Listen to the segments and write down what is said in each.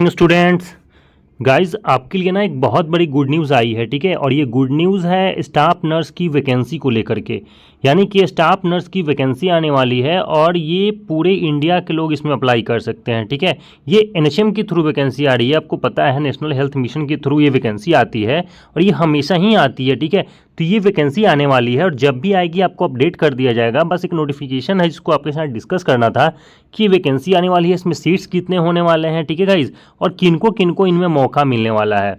Students, guys आपके लिए ना एक बहुत बड़ी गुड न्यूज़ आई है। ठीक है, और ये गुड न्यूज़ है स्टाफ नर्स की वैकेंसी को लेकर के। यानी कि स्टाफ नर्स की वैकेंसी आने वाली है और ये पूरे इंडिया के लोग इसमें अप्लाई कर सकते हैं। ठीक है, ये एनएचएम के थ्रू वैकेंसी आ रही है। आपको पता है नेशनल हेल्थ मिशन के थ्रू ये वैकेंसी आती है और ये हमेशा ही आती है। ठीक है, तो ये वैकेंसी आने वाली है और जब भी आएगी आपको अपडेट कर दिया जाएगा। बस एक नोटिफिकेशन है जिसको आपके साथ डिस्कस करना था कि वैकेंसी आने वाली है, इसमें सीट्स कितने होने वाले हैं। ठीक है गाइज, और किनको किनको इनमें मौका मिलने वाला है।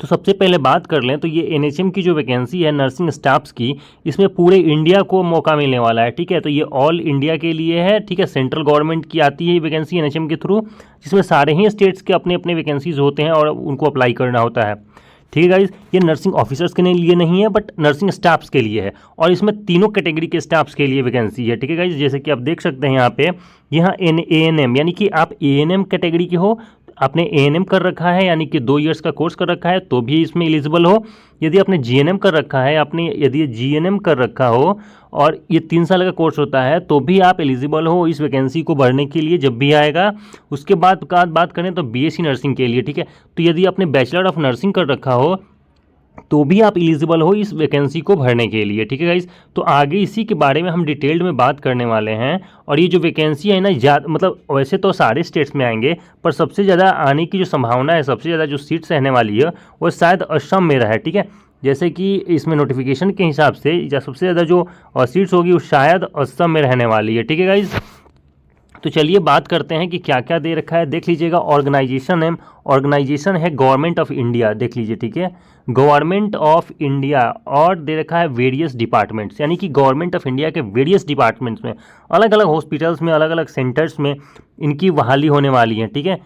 तो सबसे पहले बात कर लें तो ये एनएचएम की जो वैकेंसी है नर्सिंग स्टाफ्स की, इसमें पूरे इंडिया को मौका मिलने वाला है। ठीक है, तो ये ऑल इंडिया के लिए है। ठीक है, सेंट्रल गवर्नमेंट की आती है ये वैकेंसी एनएचएम के थ्रू, जिसमें सारे ही स्टेट्स के अपने अपने वैकेंसीज होते हैं और उनको अप्लाई करना होता है। ठीक है गाइज, ये नर्सिंग ऑफिसर्स के लिए नहीं है बट नर्सिंग स्टाफ्स के लिए है और इसमें तीनों कैटेगरी के स्टाफ्स के लिए वैकेंसी है। ठीक है गाइज, जैसे कि आप देख सकते हैं यहाँ एएनएम यानी कि आप एएनएम कैटेगरी के हो, आपने एएनएम कर रखा है यानी कि 2 इयर्स का कोर्स कर रखा है तो भी इसमें एलिजिबल हो। यदि आपने जीएनएम कर रखा है, आपने यदि जीएनएम कर रखा हो और ये 3 साल का कोर्स होता है तो भी आप एलिजिबल हो इस वैकेंसी को भरने के लिए जब भी आएगा। उसके बाद बात करें तो बीएससी नर्सिंग के लिए। ठीक है, तो यदि आपने बैचलर ऑफ नर्सिंग कर रखा हो तो भी आप एलिजिबल हो इस वैकेंसी को भरने के लिए। ठीक है गाइज, तो आगे इसी के बारे में हम डिटेल्ड में बात करने वाले हैं। और ये जो वैकेंसी है ना, मतलब वैसे तो सारे स्टेट्स में आएंगे पर सबसे ज़्यादा आने की जो संभावना है, सबसे ज़्यादा जो सीट्स रहने वाली है वो शायद असम में रहा है। ठीक है, जैसे कि इसमें नोटिफिकेशन के हिसाब से सबसे ज़्यादा जो सीट्स होगी वो शायद असम में रहने वाली है। ठीक है गाइज, तो चलिए बात करते हैं कि क्या क्या दे रखा है। देख लीजिएगा, ऑर्गेनाइजेशन है गवर्नमेंट ऑफ इंडिया, देख लीजिए। ठीक है, गवर्नमेंट ऑफ इंडिया, और दे रखा है वेरियस डिपार्टमेंट्स, यानी कि गवर्नमेंट ऑफ इंडिया के वेरियस डिपार्टमेंट्स में, अलग अलग हॉस्पिटल्स में, अलग अलग सेंटर्स में इनकी बहाली होने वाली है। ठीक है,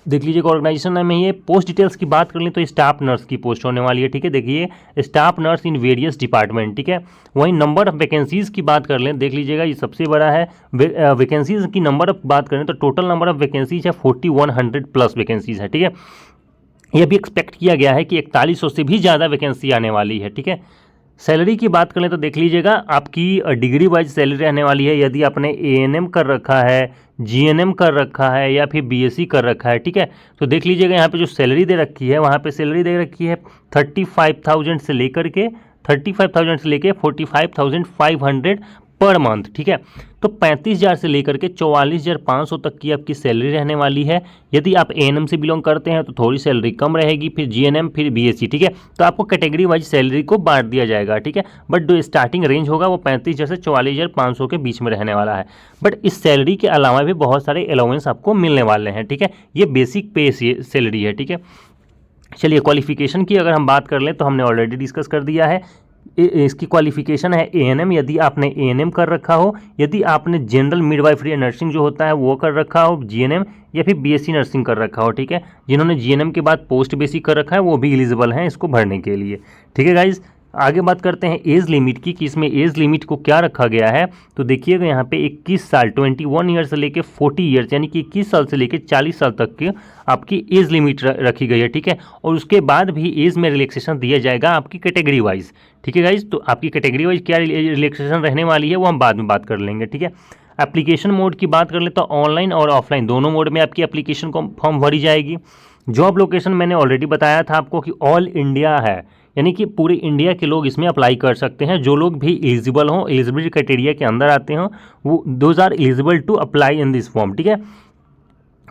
देख लीजिएगा ऑर्गेनाइजेशन में ये पोस्ट डिटेल्स की बात कर लें तो स्टाफ नर्स की पोस्ट होने वाली है। ठीक है, देखिए staff nurse in various department. ठीक है, वहीं नंबर ऑफ वैकेंसीज़ की बात कर लें, देख लीजिएगा ये सबसे बड़ा है। वैकेंसीज़ की नंबर ऑफ बात करें तो टोटल नंबर ऑफ वैकेंसीज है 4100 प्लस वैकेंसीज है। ठीक है, यह भी एक्सपेक्ट किया गया है कि 4100 से भी ज़्यादा वैकेंसी आने वाली है। ठीक है, सैलरी की बात करें तो देख लीजिएगा आपकी डिग्री वाइज सैलरी रहने वाली है। यदि आपने एएनएम कर रखा है, जीएनएम कर रखा है या फिर बीएससी कर रखा है, ठीक है, तो देख लीजिएगा यहाँ पे जो सैलरी दे रखी है, वहाँ पे सैलरी दे रखी है 35,000 से लेकर के 45,500 पर मंथ। ठीक है, तो 35,000 से लेकर के 44,500 तक की आपकी सैलरी रहने वाली है। यदि आप एएनएम से बिलोंग करते हैं तो थोड़ी सैलरी कम रहेगी, फिर जीएनएम, फिर बीएससी। ठीक है, तो आपको कैटेगरी वाइज सैलरी को बांट दिया जाएगा। ठीक है, बट जो स्टार्टिंग रेंज होगा वो 35,000 से 44,500 के बीच में रहने वाला है। बट इस सैलरी के अलावा भी बहुत सारे अलाउंस आपको मिलने वाले हैं। ठीक है, ये बेसिक पे सैलरी है। ठीक है, चलिए क्वालिफिकेशन की अगर हम बात कर लें तो हमने ऑलरेडी डिस्कस कर दिया है। इसकी क्वालिफिकेशन है एएनएम, यदि आपने एएनएम कर रखा हो, यदि आपने जनरल मिडवाइफरी नर्सिंग जो होता है वो कर रखा हो, जीएनएम, या फिर बीएससी नर्सिंग कर रखा हो। ठीक है, जिन्होंने जीएनएम के बाद पोस्ट बेसिक कर रखा है वो भी एलिजिबल हैं इसको भरने के लिए। ठीक है गाइज, आगे बात करते हैं एज लिमिट की कि इसमें एज लिमिट को क्या रखा गया है। तो देखिएगा यहाँ पे 21 साल 21 ईयर से लेके 40 ईयर्स यानी कि 21 साल से लेके 40 साल तक की आपकी एज लिमिट रखी गई है। ठीक है, और उसके बाद भी एज में रिलैक्सेशन दिया जाएगा आपकी कैटेगरी वाइज। ठीक है गाइज, तो आपकी कैटेगरी वाइज क्या रिलैक्सेशन रहने वाली है वो हम बाद में बात कर लेंगे। ठीक है, एप्लीकेशन मोड की बात कर ले तो ऑनलाइन और ऑफलाइन दोनों मोड में आपकी एप्लीकेशन को फॉर्म भरी जाएगी। जॉब लोकेशन मैंने ऑलरेडी बताया था आपको कि ऑल इंडिया है, यानी कि पूरे इंडिया के लोग इसमें अप्लाई कर सकते हैं। जो लोग भी एलिजिबल हों, एलिजिबिलिटी क्राइटेरिया के अंदर आते हों, वो those are eligible to apply in this form. ठीक है,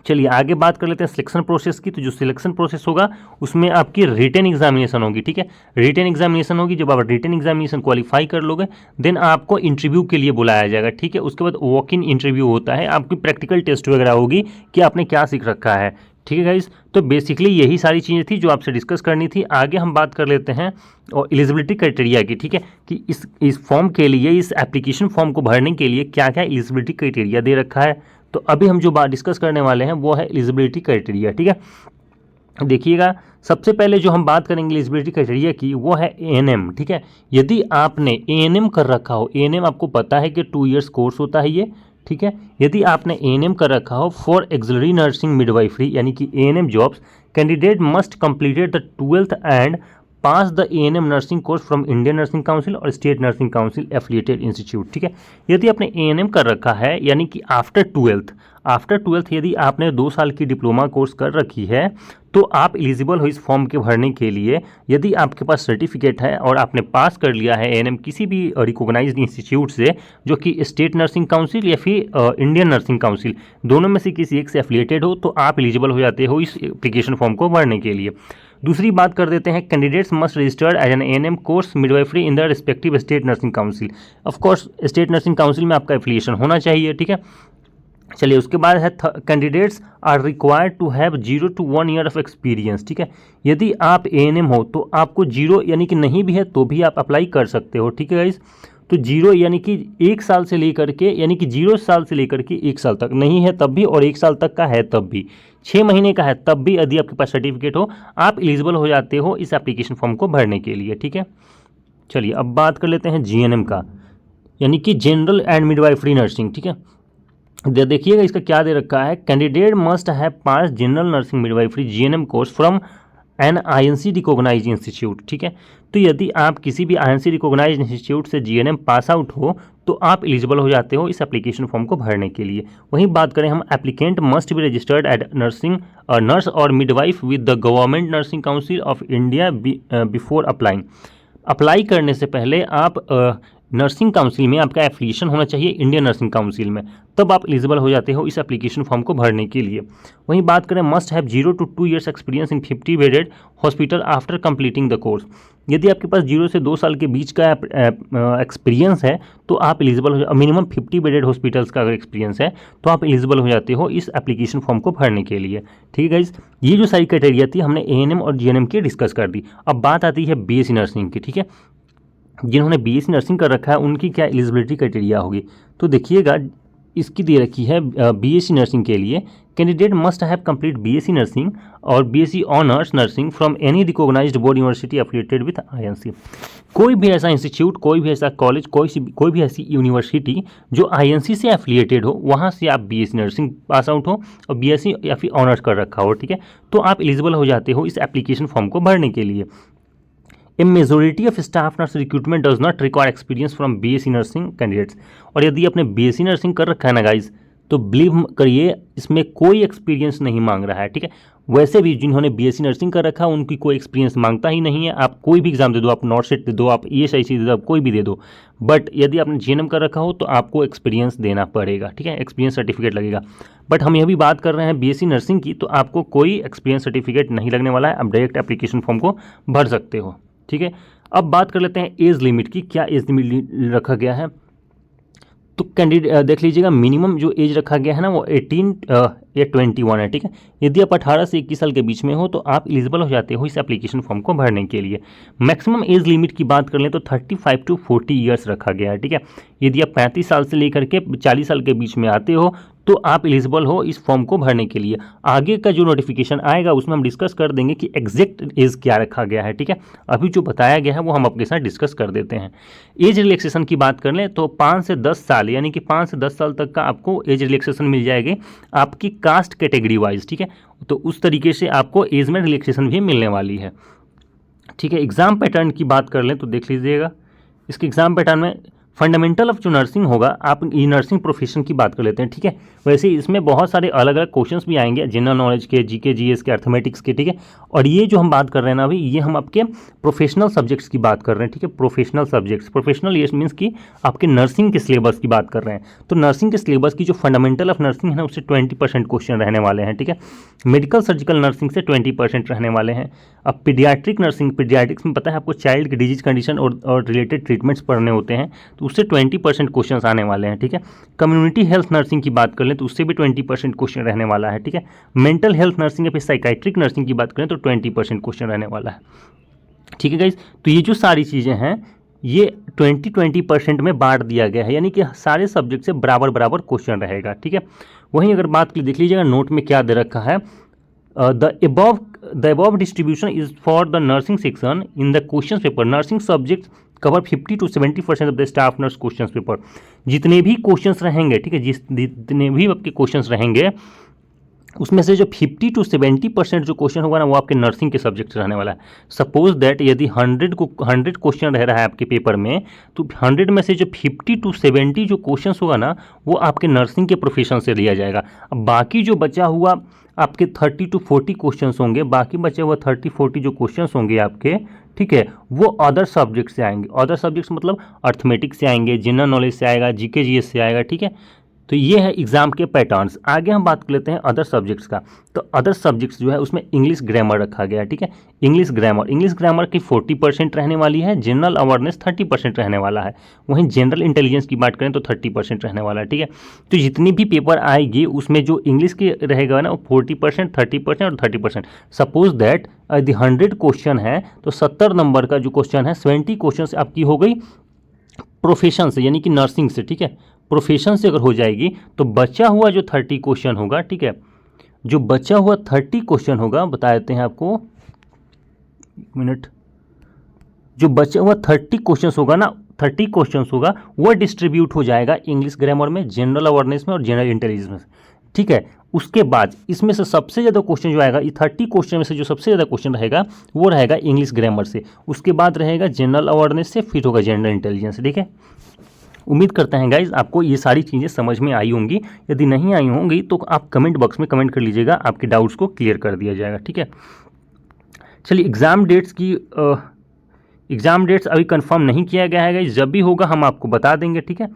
चलिए आगे बात कर लेते हैं सिलेक्शन प्रोसेस की। तो जो सिलेक्शन प्रोसेस होगा उसमें आपकी रिटन एग्जामिनेशन होगी। ठीक है, रिटन एग्जामिनेशन होगी। जब आप रिटन एग्जामिनेशन क्वालिफाई कर लोगे देन आपको इंटरव्यू के लिए बुलाया जाएगा। ठीक है, उसके बाद वॉक इन इंटरव्यू होता है, आपकी प्रैक्टिकल टेस्ट वगैरह होगी कि आपने क्या सीख रखा है। ठीक है गाइज, तो बेसिकली यही सारी चीज़ें थी जो आपसे डिस्कस करनी थी। आगे हम बात कर लेते हैं और एलिजिबिलिटी क्राइटेरिया की। ठीक है, कि इस फॉर्म के लिए, इस एप्लीकेशन फॉर्म को भरने के लिए क्या क्या एलिजिबिलिटी क्राइटेरिया दे रखा है। तो अभी हम जो बात डिस्कस करने वाले हैं वो है एलिजिबिलिटी क्राइटेरिया। ठीक है, देखिएगा सबसे पहले जो हम बात करेंगे एलिजिबिलिटी क्राइटेरिया की वो है एएनएम। ठीक है, यदि आपने एएनएम कर रखा हो, एएनएम आपको पता है कि 2 इयर्स कोर्स होता है ये। ठीक है, यदि आपने एएनएम कर रखा हो फॉर एक्सिलरी नर्सिंग मिडवाइफरी यानी कि ANM jobs, candidate must completed the 12th and pass the ANM nursing course from Indian nursing council और state nursing council affiliated institute. ठीक है, यदि आपने एएनएम कर रखा है यानी कि आफ्टर ट्वेल्थ यदि आपने 2 साल की डिप्लोमा कोर्स कर रखी है तो आप एलिजिबल हो इस फॉर्म के भरने के लिए। यदि आपके पास सर्टिफिकेट है और आपने पास कर लिया है एएनएम किसी भी रिकॉग्नाइज्ड इंस्टीट्यूट से, जो कि स्टेट नर्सिंग काउंसिल या फिर इंडियन नर्सिंग काउंसिल, दोनों में से किसी एक से एफिलिएटेड हो, तो आप एलिजिबल हो जाते हो इस एप्लीकेशन फॉर्म को भरने के लिए। दूसरी बात कर देते हैं, candidates must registered as an ANM course midwifery in the respective state nursing council. Of course state nursing council में आपका एफिलिएशन होना चाहिए। ठीक है, चलिए उसके बाद है candidates are required to have 0 to 1 year of experience. ठीक है, यदि आप एएनएम हो तो आपको 0 यानी कि नहीं भी है तो भी आप अप्लाई कर सकते हो। ठीक है गाइस, तो 0 यानी कि 1 साल से लेकर के, यानी कि 0 साल से लेकर के 1 साल तक नहीं है तब भी, और 1 साल तक का है तब भी, 6 महीने का है तब भी, यदि आपके पास सर्टिफिकेट हो आप एलिजिबल हो जाते हो इस एप्लीकेशन फॉर्म को भरने के लिए। ठीक है, चलिए अब बात कर लेते हैं जीएनएम का, यानी कि जनरल एंड मिडवाइफरी नर्सिंग। ठीक है, देखिएगा इसका क्या दे रखा है, candidate must have pass general nursing midwifery GNM course from an INC recognised institute. ठीक है, तो यदि आप किसी भी आईएनसी रिकॉग्नाइज्ड इंस्टीट्यूट से जीएनएम पास आउट हो तो आप एलिजिबल हो जाते हो इस एप्लीकेशन फॉर्म को भरने के लिए। वहीं बात करें हम, applicant must be registered at nurse और midwife with the government nursing council of India before applying. Apply करने से पहले आप नर्सिंग काउंसिल में आपका एफिलिएशन होना चाहिए इंडियन नर्सिंग काउंसिल में, तब आप एलिजिबल हो जाते हो इस एप्लीकेशन फॉर्म को भरने के लिए। वहीं बात करें, must have 0 to 2 years experience in 50 bedded hospital after completing the course. यदि आपके पास 0 से 2 साल के बीच का एक्सपीरियंस है तो आप एलिजिबल हो, मिनिमम 50 बेडेड हॉस्पिटल्स का अगर एक्सपीरियंस है तो आप एलिजिबल हो जाते हो इस एप्लीकेशन फॉर्म को भरने के लिए। ठीक है गाइस, ये जो सारी क्राइटेरिया थी हमने एएनएम और जीएनएम की डिस्कस कर दी। अब बात आती है बीएससी नर्सिंग की। ठीक है, जिन्होंने बीएससी नर्सिंग कर रखा है उनकी क्या एलिजिबिलिटी क्राइटेरिया होगी, तो देखिएगा इसकी दे रखी है बीएससी नर्सिंग के लिए, candidate must have complete BSc nursing और BSc honours nursing from any recognised board university affiliated with INC. कोई भी ऐसा इंस्टीट्यूट, कोई भी ऐसा कॉलेज, कोई भी ऐसी यूनिवर्सिटी जो आईएनसी से एफिलिएटेड हो, वहाँ से आप बीएससी नर्सिंग पास आउट हो और बीएससी या फिर ऑनर्स कर रखा हो, ठीक है, तो आप एलिजिबल हो जाते हो इस एप्लीकेशन फॉर्म को भरने के लिए। ए majority of staff nurse recruitment does not require experience from BSc nursing candidates. और यदि आपने बीएससी नर्सिंग कर रखा है ना गाइज, तो बिलीव करिए इसमें कोई एक्सपीरियंस नहीं मांग रहा है। ठीक है, वैसे भी जिन्होंने बीएससी नर्सिंग कर रखा है उनकी कोई एक्सपीरियंस मांगता ही नहीं है। आप कोई भी एग्जाम दे दो, आप नॉट सेट दे दो, आप ईएसआईसी दे दो, आप कोई भी दे दो, बट यदि आपने जीएनएम कर रखा हो तो आपको एक्सपीरियंस देना पड़ेगा। ठीक है, एक्सपीरियंस सर्टिफिकेट लगेगा। बट हम यह भी बात कर रहे हैं बीएससी नर्सिंग की, तो आपको कोई एक्सपीरियंस सर्टिफिकेट नहीं लगने वाला है, आप डायरेक्ट एप्लीकेशन फॉर्म को भर सकते हो। ठीक है, अब बात कर लेते हैं एज लिमिट की, क्या एज लिमिट रखा गया है। तो कैंडिडेट देख लीजिएगा, मिनिमम जो एज रखा गया है ना वो 18 या 21 है। ठीक है, यदि आप 18 से 21 साल के बीच में हो तो आप एलिजिबल हो जाते हो इस एप्लीकेशन फॉर्म को भरने के लिए। मैक्सिमम एज लिमिट की बात कर लें तो 35 to 40 ईयर्स रखा गया है। ठीक है, यदि आप 35 साल से लेकर के 40 साल के बीच में आते हो तो आप एलिजिबल हो इस फॉर्म को भरने के लिए। आगे का जो नोटिफिकेशन आएगा उसमें हम डिस्कस कर देंगे कि एग्जैक्ट एज क्या रखा गया है। ठीक है, अभी जो बताया गया है वो हम आपके साथ डिस्कस कर देते हैं। एज रिलैक्सेशन की बात कर लें तो 5 से 10 साल, यानी कि 5 से 10 साल तक का आपको एज रिलैक्सेशन मिल जाएगी आपकी कास्ट कैटेगरी वाइज। ठीक है, तो उस तरीके से आपको एज में रिलैक्सेशन भी मिलने वाली है। ठीक है, एग्जाम पैटर्न की बात कर लें तो देख लीजिएगा, इसके एग्जाम पैटर्न में फंडामेंटल ऑफ जो नर्सिंग होगा, आप ये नर्सिंग प्रोफेशन की बात कर लेते हैं। ठीक है, वैसे इसमें बहुत सारे अलग अलग क्वेश्चंस भी आएंगे, जनरल नॉलेज के, जीके जीएस के, अर्थमेटिक्स के। ठीक है, और ये जो हम बात कर रहे हैं ना अभी, ये हम आपके प्रोफेशनल सब्जेक्ट्स की बात कर रहे हैं। ठीक है, प्रोफेशनल सब्जेक्ट्स, प्रोफेशनल ये मीन्स कि आपके नर्सिंग के सिलेबस की बात कर रहे हैं। तो नर्सिंग के सिलेबस की जो फंडामेंटल ऑफ नर्सिंग है ना, उससे 20% क्वेश्चन रहने वाले हैं। ठीक है, मेडिकल सर्जिकल नर्सिंग से 20% रहने वाले हैं। अब पीडियाट्रिक नर्सिंग, पीडियाट्रिक्स में पता है आपको चाइल्ड की डिजीज कंडीशन और रिलेटेड ट्रीटमेंट्स पढ़ने होते हैं, तो उससे 20% क्वेश्चंस आने वाले हैं। ठीक है, कम्युनिटी हेल्थ नर्सिंग की बात कर लें तो उससे भी 20% क्वेश्चन रहने वाला है। ठीक है, मेंटल हेल्थ नर्सिंग या फिर साइकाइट्रिक नर्सिंग की बात करें तो 20% क्वेश्चन रहने वाला है। ठीक है गाइज, तो ये जो सारी चीज़ें हैं ये 20% में बांट दिया गया है, यानी कि सारे सब्जेक्ट से बराबर बराबर क्वेश्चन रहेगा। ठीक है, वहीं अगर बात की देख लीजिएगा नोट में क्या दे रखा है, the above distribution is for the nursing section in the questions paper. Nursing subjects cover 50 to 70% of the staff nurse questions paper. जितने भी क्वेश्चंस रहेंगे, ठीक है, जितने भी आपके क्वेश्चंस रहेंगे उसमें से जो 50 to 70% जो क्वेश्चन होगा ना वो आपके नर्सिंग के सब्जेक्ट से रहने वाला है। सपोज दैट यदि 100 क्वेश्चन रह रहा है आपके पेपर में, तो 100 में से जो 50 to 70 जो क्वेश्चन होगा ना वो आपके नर्सिंग के प्रोफेशन से लिया जाएगा। अब बाकी जो बचा हुआ आपके 30 to 40 क्वेश्चन होंगे, बाकी बचे हुआ 30-40 जो क्वेश्चन होंगे आपके, ठीक है, वो अदर सब्जेक्ट से आएंगे। अदर सब्जेक्ट्स मतलब अर्थमेटिक्स से आएंगे, जनरल नॉलेज से आएगा, जीके जीएस से आएगा, ठीक है। तो ये है एग्जाम के पैटर्न्स। आगे हम बात कर लेते हैं अदर सब्जेक्ट्स का। तो अदर सब्जेक्ट्स जो है उसमें इंग्लिश ग्रामर रखा गया है, ठीक है। इंग्लिश ग्रामर की 40% रहने वाली है, जनरल अवेयरनेस 30% रहने वाला है। वहीं जनरल इंटेलिजेंस की बात करें तो 30% रहने वाला है, ठीक है। तो जितनी भी पेपर आएगी उसमें जो इंग्लिश की रहेगा ना वो 40%, 30% और 30%। सपोज दैट यदि 100 क्वेश्चन है तो 70 नंबर का जो क्वेश्चन है, 70 क्वेश्चन आपकी हो गई प्रोफेशन से, यानी कि नर्सिंग से, ठीक है। प्रोफेशन से अगर हो जाएगी तो बचा हुआ जो 30 क्वेश्चन होगा, ठीक है, जो बचा हुआ 30 क्वेश्चन होगा, बता देते हैं आपको, एक मिनट, जो बचा हुआ 30 क्वेश्चन होगा ना, 30 क्वेश्चन होगा वो डिस्ट्रीब्यूट हो जाएगा इंग्लिश ग्रामर में, जनरल अवेयरनेस में और जनरल इंटेलिजेंस में, ठीक है। उसके बाद इसमें से सबसे ज़्यादा क्वेश्चन जो आएगा, ये 30 क्वेश्चन में से जो सबसे ज़्यादा क्वेश्चन रहेगा वो रहेगा इंग्लिश ग्रामर से, उसके बाद रहेगा जनरल अवेयरनेस से, फिर होगा जनरल इंटेलिजेंस, ठीक है। उम्मीद करते हैं गाइज आपको ये सारी चीज़ें समझ में आई होंगी। यदि नहीं आई होंगी तो आप कमेंट बॉक्स में कमेंट कर लीजिएगा, आपके डाउट्स को क्लियर कर दिया जाएगा, ठीक है। चलिए एग्ज़ाम डेट्स अभी कंफर्म नहीं किया गया है गाइज, जब भी होगा हम आपको बता देंगे, ठीक है।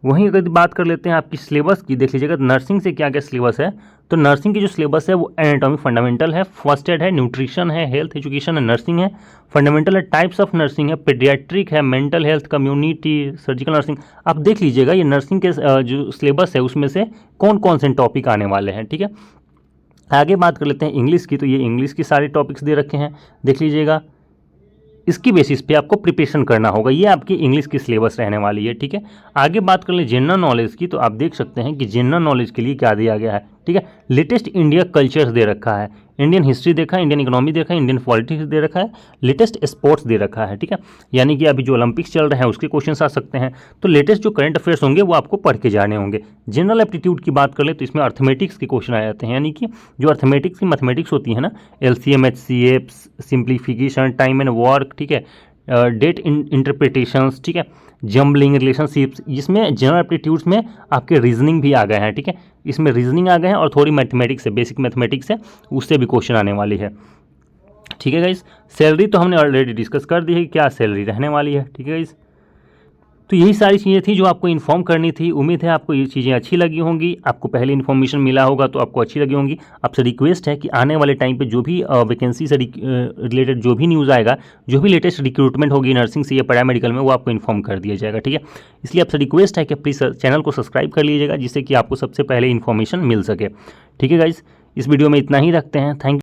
वहीं अगर बात कर लेते हैं आपकी सिलेबस की, देख लीजिएगा नर्सिंग से क्या क्या सिलेबस है। तो नर्सिंग की जो सिलेबस है वो एनाटॉमी फंडामेंटल है, फर्स्ट एड है, न्यूट्रिशन है, हेल्थ एजुकेशन है, नर्सिंग है, फंडामेंटल है, टाइप्स ऑफ नर्सिंग है, पेडियाट्रिक है, mental health, community, surgical nursing. आप देख लीजिएगा ये नर्सिंग के जो सिलेबस है उसमें से कौन कौन से टॉपिक आने वाले हैं, ठीक है। आगे बात कर लेते हैं इंग्लिश की। तो ये इंग्लिश की सारे टॉपिक्स दे रखे हैं, देख लीजिएगा, इसकी बेसिस पे आपको प्रिपरेशन करना होगा। ये आपकी इंग्लिश की सिलेबस रहने वाली है, ठीक है। आगे बात कर ले जनरल नॉलेज की, तो आप देख सकते हैं कि जनरल नॉलेज के लिए क्या दिया गया है, ठीक है। लेटेस्ट इंडिया कल्चर्स दे रखा है, इंडियन हिस्ट्री देखा है, इंडियन इकोनॉमी देखा है, इंडियन पॉलिटिक्स दे रखा है, लेटेस्ट स्पोर्ट्स दे रखा है, ठीक है। यानी कि अभी जो ओलंपिक्स चल रहे हैं उसके क्वेश्चन आ सकते हैं। तो लेटेस्ट जो करंट अफेयर्स होंगे वो आपको पढ़ के जाने होंगे। जनरल एप्टीट्यूड की बात कर ले तो इसमें अर्थमेटिक्स के क्वेश्चन आ जाते हैं, यानी कि जो अर्थमेटिक्स की मैथमेटिक्स होती है ना, LCM, HCF, simplification, time and work, ठीक है, डेट इंटरप्रिटेशंस, ठीक है, जम्बलिंग, रिलेशनशिप्स, जिसमें जनरल एप्टीट्यूड्स में आपके रीजनिंग भी आ गए हैं, ठीक है। इसमें रीजनिंग आ गए हैं और थोड़ी मैथमेटिक्स है, बेसिक मैथमेटिक्स है, उससे भी क्वेश्चन आने वाली है, ठीक है गाइस। सैलरी तो हमने ऑलरेडी डिस्कस कर दी है कि क्या सैलरी रहने वाली है, ठीक है गाइस। तो यही सारी चीज़ें थी जो आपको इन्फॉर्म करनी थी। उम्मीद है आपको ये चीज़ें अच्छी लगी होंगी, आपको पहले इन्फॉर्मेशन मिला होगा तो आपको अच्छी लगी होंगी। आपसे रिक्वेस्ट है कि आने वाले टाइम पे जो भी वैकेंसी से रिलेटेड जो भी न्यूज़ आएगा, जो भी लेटेस्ट रिक्रूटमेंट होगी नर्सिंग से या पैरामेडिकल में, वो आपको इन्फॉर्म कर दिया जाएगा, ठीक है। इसलिए आपसे रिक्वेस्ट है कि प्लीज़ चैनल को सब्सक्राइब कर लीजिएगा, जिससे कि आपको सबसे पहले इन्फॉर्मेशन मिल सके, ठीक है गाइज़। इस वीडियो में इतना ही रखते हैं, थैंक यू।